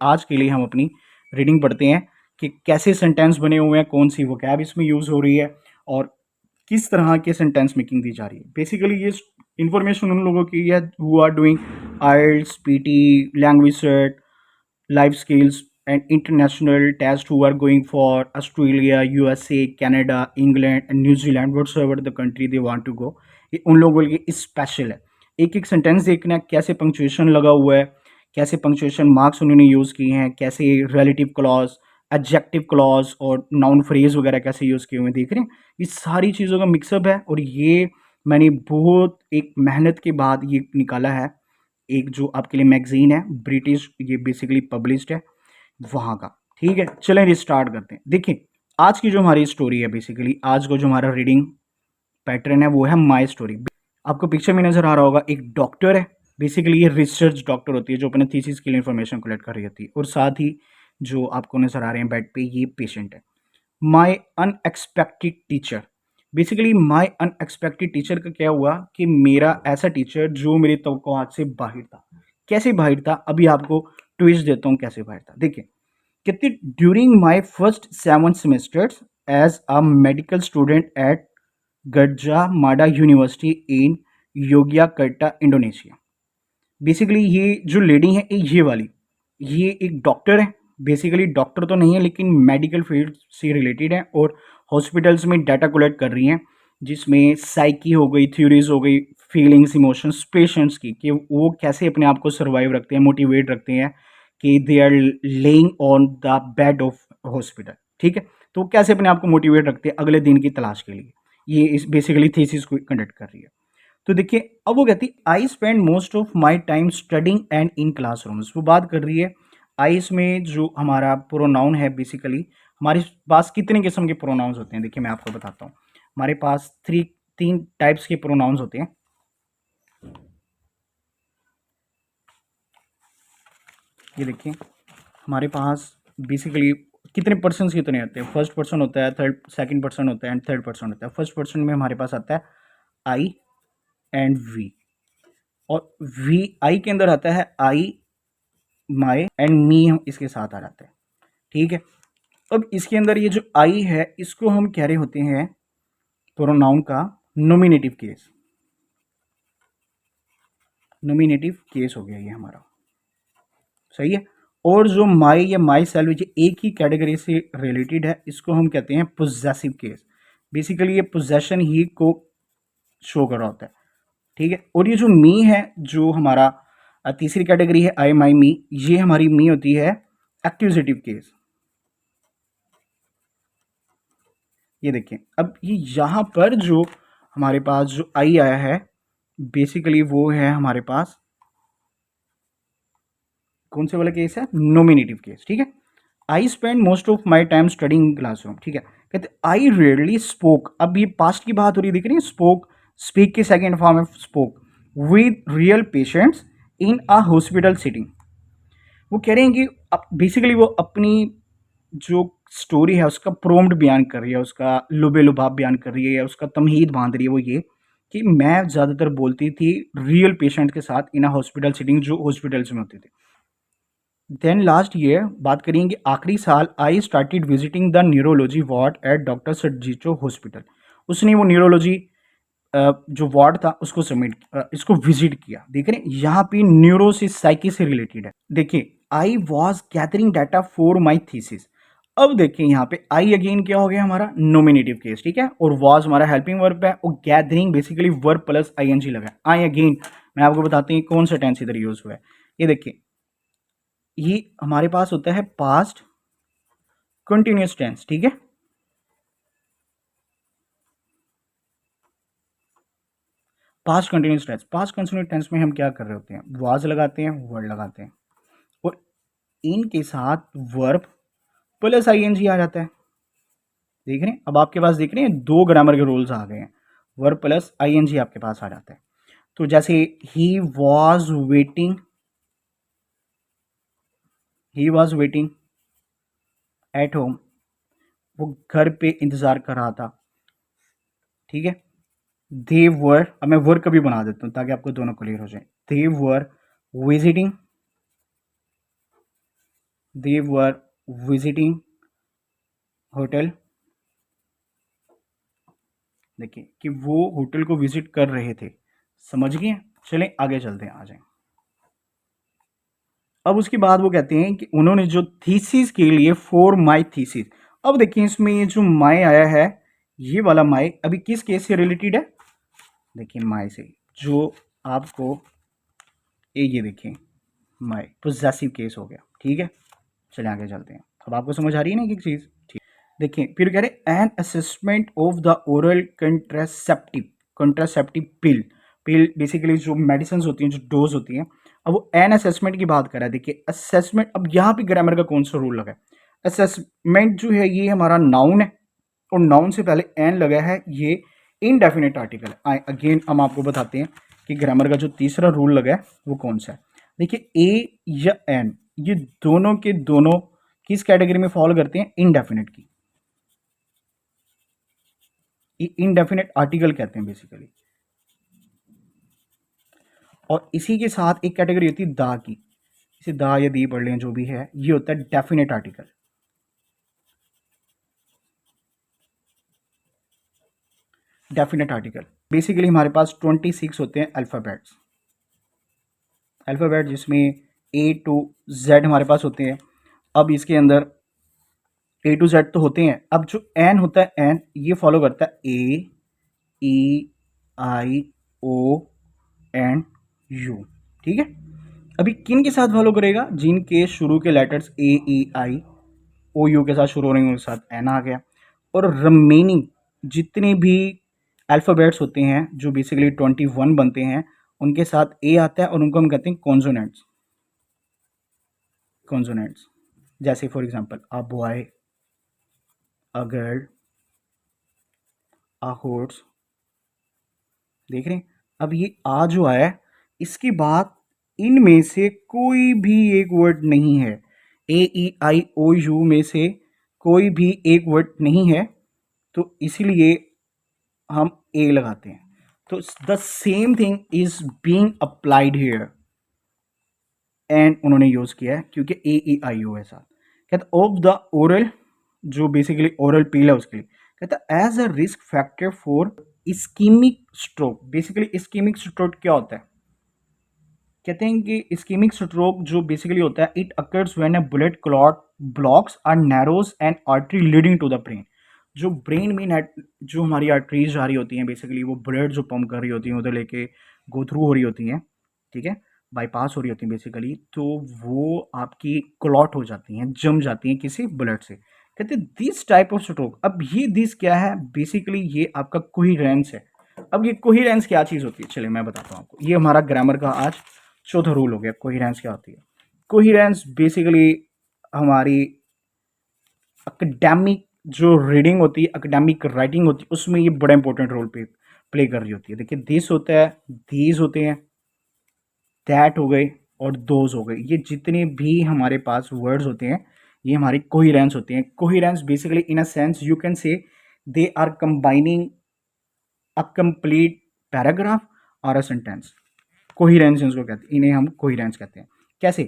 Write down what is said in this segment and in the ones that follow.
आज के लिए हम अपनी रीडिंग पढ़ते हैं कि कैसे सेंटेंस बने हुए हैं, कौन सी वोकैब इसमें यूज़ हो रही है और किस तरह के सेंटेंस मेकिंग दी जा रही है। बेसिकली ये इन्फॉर्मेशन उन लोगों की है who are doing IELTS, PT, language set, life skills and international tests who are going for Australia, USA, Canada, England and New Zealand, whatsoever the country they want to go. ये उन लोगों के लिए special है। एक एक sentence देखना है, कैसे पंक्चुएशन लगा हुआ है, कैसे पंक्चुएशन मार्क्स उन्होंने यूज़ किए हैं, कैसे रिलेटिव क्लॉज, एडजेक्टिव क्लॉज और नाउन फ्रेज वगैरह कैसे यूज़ किए हुए हैं, देख रहे हैं। ये सारी चीज़ों का मिक्सअप है और ये मैंने बहुत एक मेहनत के बाद ये निकाला है। एक जो आपके लिए मैगजीन है ब्रिटिश, ये बेसिकली पब्लिश्ड है वहाँ का। ठीक है, चलें स्टार्ट करते हैं। देखिए आज की जो हमारी स्टोरी है, बेसिकली आज का जो हमारा रीडिंग पैटर्न है वो है माई स्टोरी। आपको पिक्चर में नज़र आ रहा होगा, एक डॉक्टर है। बेसिकली ये रिसर्च डॉक्टर होती है जो अपने थीसिस के लिए इन्फॉर्मेशन कलेक्ट कर रही होती है, और साथ ही जो आपको नज़र आ रहे हैं बेड पे ये पेशेंट है। My unexpected teacher. Basically my unexpected teacher का क्या हुआ कि मेरा ऐसा टीचर जो मेरी तवक्कुआत से बाहर था। कैसे बाहर था, अभी आपको ट्विस्ट देता हूँ कैसे बाहर था। देखिए कहते, during my first 7 semesters as a medical student at Gadjah Mada University in Yogyakarta, Indonesia. Basically ये जो लेडी है ये वाली, ये एक डॉक्टर है। बेसिकली डॉक्टर तो नहीं है लेकिन मेडिकल फील्ड से रिलेटेड है और हॉस्पिटल्स में डाटा कलेक्ट कर रही हैं, जिसमें साइकी हो गई, थ्योरीज हो गई, फीलिंग्स, इमोशंस पेशेंट्स की, कि वो कैसे अपने आप को सर्वाइव रखते हैं, मोटिवेट रखते हैं कि they are laying on the bed of hospital. ठीक है, तो वो कैसे अपने आप को मोटिवेट रखते हैं अगले दिन की तलाश के लिए। ये इस बेसिकली थीसिस को कंडक्ट कर रही है। तो देखिए अब वो कहती I spend most of my time studying and in classrooms. वो बात कर रही है आइस में जो हमारा प्रोनाउन है। बेसिकली हमारे पास कितने किस्म के प्रोनाउंस होते हैं, देखिए मैं आपको बताता हूँ। हमारे पास तीन टाइप्स के प्रोनाउंस होते हैं। ये देखिए हमारे पास बेसिकली कितने पर्सन कितने होते हैं। फर्स्ट पर्सन होता है, थर्ड सेकंड पर्सन होता है एंड थर्ड पर्सन होता है। फर्स्ट पर्सन में हमारे पास आता है आई एंड वी, और वी आई के अंदर आता है आई, माई एंड मी इसके साथ आ जाता है। ठीक है, अब इसके अंदर ये जो आई है इसको हम कह रहे होते हैं प्रोनाउन का नोमिनेटिव केस। नोमिनेटिव केस हो गया ये हमारा, सही है। और जो माई या माई सेल्फ ये एक ही कैटेगरी से रिलेटेड है, इसको हम कहते हैं पोजेसिव केस। बेसिकली ये पोजेशन ही को शो कर रहा होता है। ठीक है, और ये जो मी है जो हमारा तीसरी कैटेगरी है आई माई मी, ये हमारी मी होती है एक्यूजेटिव केस। ये देखिए अब ये यहाँ पर जो हमारे पास जो आई आया है बेसिकली वो है हमारे पास कौन से वाला केस है, नोमिनेटिव केस। ठीक है, I spend most of my time studying classroom. ठीक है, कहते आई रेयरली स्पोक। अब ये पास्ट की बात हो रही है, देख रही है, स्पोक, स्पीक के सेकेंड फॉर्म है spoke with real patients in a hospital sitting. वो कह रहे हैं कि बेसिकली वो अपनी जो स्टोरी है उसका प्रोम्प्ट बयान कर रही है, उसका लुबे लुभाव बयान कर रही है, या उसका तमहीद बांध रही है। वो ये कि मैं ज़्यादातर बोलती थी रियल पेशेंट के साथ इन अ हॉस्पिटल सिटिंग, जो हॉस्पिटल्स में होते थे। देन लास्ट ईयर बात करेंगे आखिरी साल, I started visiting the neurology ward at doctor सज्जीचो हॉस्पिटल। उसने वो न्यूरोलॉजी जो वार्ड था उसको इसको विजिट किया। देख रहे हैं यहाँ पे न्यूरो से साइकी से रिलेटेड है। देखिए I was gathering data for my thesis. अब देखिए यहाँ पे आई अगेन क्या हो गया हमारा नोमिनेटिव केस। ठीक है, और वॉज हमारा हेल्पिंग वर्ब है और gathering basically verb plus I N G लगा। आई अगेन मैं आपको बताती हूँ कौन सा टेंस इधर यूज हुआ है। ये देखिए ये हमारे पास होता है पास्ट कंटिन्यूस टेंस। ठीक है, past continuous tense, past continuous tense में हम क्या कर रहे होते हैं, वाज लगाते हैं, वर्ड लगाते हैं, और इनके साथ वर्ब प्लस आईएनजी आ जाता है। देख रहे हैं, अब आपके पास देख रहे हैं दो ग्रामर के रूल्स आ गए हैं, वर्ब प्लस आईएनजी आपके पास आ जाता है। तो जैसे he was waiting at home, वो घर पे इंतजार कर रहा था। ठीक है, दे वर, अब मैं वर्क भी बना देता हूँ ताकि आपको दोनों क्लियर हो जाए। दे वर विजिटिंग दे वर विजिटिंग होटल, देखिए कि वो होटल को विजिट कर रहे थे, समझ गए। चलें आगे चलते हैं, आ जाएं। अब उसके बाद वो कहते हैं कि उन्होंने जो थीसिस के लिए फॉर माई थीसिस, अब देखिए इसमें ये जो माई आया है, ये वाला माई अभी किस केस से रिलेटेड है, देखिए माई से जो आपको ये देखिए माई पोजेसिव केस हो गया, ठीक है। चलिए आगे चलते हैं। अब आपको समझ आ रही है ना एक चीज, ठीक। देखिए फिर कह रहे an assessment of the oral contraceptive, contraceptive pill, pill basically जो मेडिसिन होती हैं, जो डोज होती हैं। अब वो एन असेसमेंट की बात कर रहा है। देखिए असेसमेंट, अब यहाँ पे ग्रामर का कौन सा रूल लगा है, असेसमेंट जो है ये हमारा नाउन है, और नाउन से पहले एन लगा है, ये इनडेफिनेट आर्टिकल है। अगेन हम आपको बताते हैं कि ग्रामर का जो तीसरा रूल लगा है वो कौन सा है। देखिए ए या एन, ये दोनों के दोनों किस कैटेगरी में फॉलो करते हैं, इनडेफिनेट की। ये इनडेफिनेट आर्टिकल कहते हैं बेसिकली। और इसी के साथ एक कैटेगरी होती है दा की, इसे दा या दी पढ़ लें जो भी है, ये होता है definite article. Definite article basically हमारे पास 26 होते हैं अल्फ़ाबेट्स, अल्फ़ाबेट जिसमें ए टू जेड हमारे पास होते हैं। अब इसके अंदर ए टू जेड तो होते हैं, अब जो एन होता है एन ये फॉलो करता है ए ई आई ओ एंड यू, ठीक है। अभी किन के साथ फॉलो करेगा, जिनके शुरू के letters A E I O you के साथ शुरू हो रहे हैं उनके साथ एन आ गया। और रिमेनिंग जितने भी अल्फ़ाबेट्स होते हैं जो बेसिकली 21 बनते हैं, उनके साथ ए आता है और उनको हम कहते हैं कॉन्सोनेंट्स, कॉन्सोनेंट्स। जैसे for example a boy, a girl, a horse, देख रहे हैं। अब ये आ जो आया है, इसके बाद इनमें से कोई भी एक वर्ड नहीं है, ए ई आई ओ यू में से कोई भी एक वर्ड नहीं है, तो इसीलिए हम ए लगाते हैं। तो the same thing is being applied here, and उन्होंने यूज किया है क्योंकि ए ई आई ओ है साथ। कहता ऑफ द ओरल, जो बेसिकली ओरल पील है उसके लिए, कहता as a risk factor for ischaemic stroke. Basically ischaemic stroke क्या होता है, कहते हैं कि इस्कीमिक स्ट्रोक जो बेसिकली होता है, it occurs when a bullet clot blocks or narrows an artery leading to the brain. जो ब्रेन में नेट, जो हमारी आर्टरीज जा रही होती हैं, बेसिकली वो ब्लड जो पंप कर रही होती हैं उधर लेके गो थ्रू हो रही होती हैं, ठीक है, बाईपास हो रही होती हैं बेसिकली, तो वो आपकी क्लॉट हो जाती हैं, जम जाती हैं किसी ब्लड से। कहते हैं दिस टाइप ऑफ स्ट्रोक। अब ये दिस क्या है, बेसिकली ये आपका कोहिरेंस है। अब ये कोहिरेंस क्या चीज़ होती है, चलिए मैं बताता हूँ आपको। ये हमारा ग्रामर का आज चौथा रूल हो गया। कोहिरेंस क्या होती है, कोहिरेंस बेसिकली हमारी अकेडमिक जो रीडिंग होती है, अकेडमिक राइटिंग होती है, उसमें ये बड़ा इंपॉर्टेंट रोल प्ले कर रही होती है। देखिए दिस होता है, दीज होते हैं, दैट हो गए और दोज हो गए, ये जितने भी हमारे पास वर्ड्स होते हैं ये हमारी कोहिरेंस होती हैं। Coherence basically in a sense you can say they are combining a complete paragraph और अ सेंटेंस। कोहिरेंस इनको कहते हैं, इन्हें हम कोहिरेंस कहते हैं। कैसे,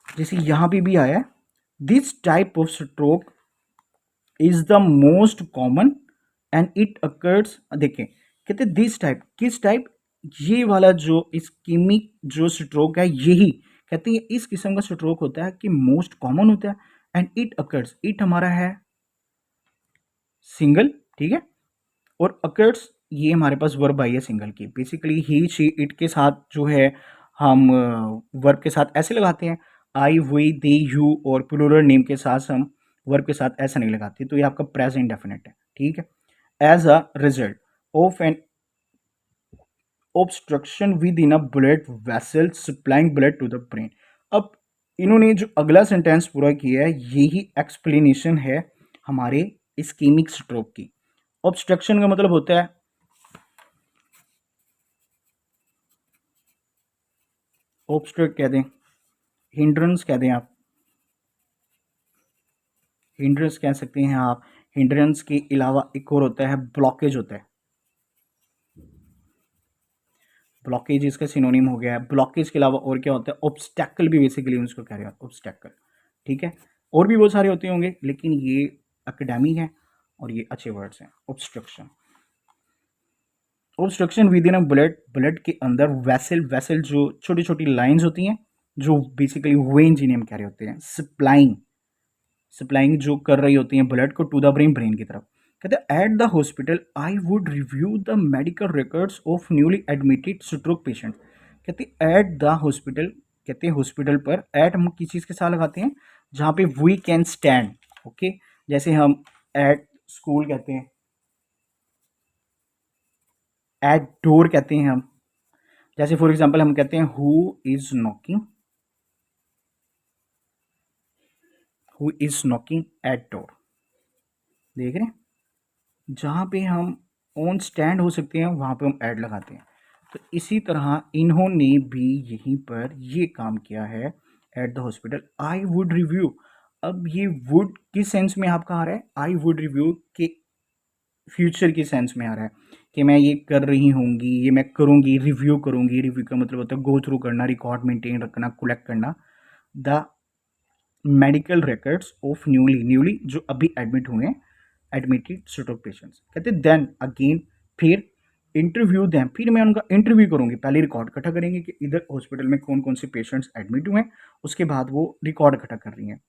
जैसे यहां पे भी आया है, this type of stroke is the most common and it occurs. देखें कहते दिस टाइप, किस टाइप, ये वाला जो इस्कीमिक जो स्ट्रोक है यही कहते हैं इस किस्म का स्ट्रोक होता है कि मोस्ट कॉमन होता है। एंड इट अकर्स, इट हमारा है सिंगल, ठीक है, और अकर्स ये हमारे पास वर्ब आई है सिंगल की। बेसिकली ही शी इट के साथ जो है हम वर्ब के साथ ऐसे लगाते हैं, आई वी दे यू, और प्लूरल नेम के साथ हम वर्ब के साथ ऐसा नहीं लगाते, तो ये आपका प्रेजेंट डेफिनेट है, ठीक है। As a result of an obstruction within a blood vessel supplying blood to the brain। अब इन्होंने जो अगला सेंटेंस पूरा किया है यही एक्सप्लेनेशन है हमारे इस्कीमिक स्ट्रोक की। ऑब्स्ट्रक्शन का मतलब होता है, ऑब्स्ट्रक्ट कह दें, हिंड्रेंस कह दें आप, हिंड्रेंस कह सकते हैं आप। हिंड्रेंस के अलावा एक और होता है ब्लॉकेज होता है। ब्लॉकेज इसका सिनोनिम हो गया है। ब्लॉकेज के अलावा और क्या होता है, ऑब्स्टैकल भी बेसिकली उसको कह रहे हैं, ऑब्स्टैकल, ठीक है। और भी बहुत सारे होते होंगे, लेकिन ये एकेडमी है और ये अच्छे वर्ड्स हैं। Obstruction, obstruction with in a blood, blood के अंदर वेसल, वेसल जो छोटी छोटी लाइंस होती हैं, जो बेसिकली वेन जिन्हें हम कह रहे होते हैं। सप्लाइंग, सप्लाइंग जो कर रही होती हैं ब्लड को टू द ब्रेन, ब्रेन की तरफ। कहते हैं at the hospital I would review the medical records of newly admitted stroke patient. कहते हैं एट द हॉस्पिटल, कहते हैं हॉस्पिटल पर, एट हम किस चीज़ के साथ लगाते हैं, जहाँ पे वी कैन स्टैंड, ओके। जैसे हम एट स्कूल कहते हैं, एट डोर कहते हैं हम। जैसे फॉर एग्जांपल हम कहते हैं who is knocking, who is knocking at door, देख रहे हैं। जहाँ पे हम ऑन स्टैंड हो सकते हैं वहाँ पे हम ऐड लगाते हैं। तो इसी तरह इन्होंने भी यहीं पर ये काम किया है at the hospital I would review. अब ये वुड किस सेंस में आपका आ रहा है, आई वुड रिव्यू के फ्यूचर की सेंस में आ रहा है कि मैं ये कर रही होंगी, ये मैं करूँगी, रिव्यू करूँगी। रिव्यू का मतलब होता है गो थ्रू करना, रिकॉर्ड मेंटेन रखना, कलेक्ट करना the medical records of newly, newly जो अभी एडमिट हुए हैं, एडमिटेड स्ट्रोक पेशेंट्स। कहते हैं देन अगेन, फिर इंटरव्यू दें, फिर मैं उनका इंटरव्यू करूँगी। पहले रिकॉर्ड इकट्ठा करेंगे कि इधर हॉस्पिटल में कौन कौन से पेशेंट्स एडमिट हुए हैं, उसके बाद वो रिकॉर्ड इकट्ठा कर रही हैं।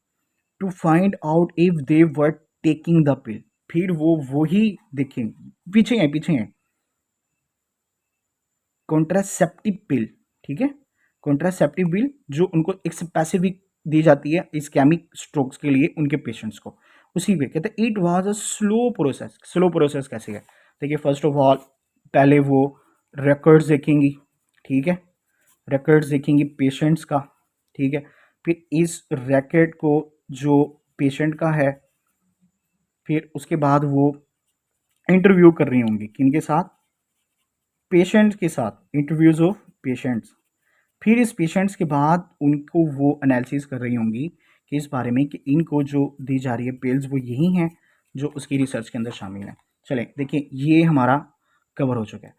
To find out if they were taking the pill, फिर वो वही देखें, पीछे हैं, पीछे हैं, कॉन्ट्रासेप्टिव पिल, ठीक है। कॉन्ट्रासेप्टिव पिल जो उनको एक स्पेसिफिक दी जाती है इस्केमिक स्ट्रोक्स के लिए उनके पेशेंट्स को, उसी पे कहते हैं it was a slow process. Slow process कैसे है, देखिए फर्स्ट ऑफ ऑल पहले वो रिकॉर्ड्स देखेंगी, ठीक है, रिकॉर्ड्स देखेंगी पेशेंट्स का, ठीक है। फिर इस रिकॉर्ड को जो पेशेंट का है, फिर उसके बाद वो इंटरव्यू कर रही होंगी किनके साथ, पेशेंट्स के साथ, इंटरव्यूज ऑफ पेशेंट्स। फिर इस पेशेंट्स के बाद उनको वो एनालिसिस कर रही होंगी कि इस बारे में कि इनको जो दी जा रही है पिल्स वो यही हैं जो उसकी रिसर्च के अंदर शामिल हैं। चलें देखिए ये हमारा कवर हो चुका है।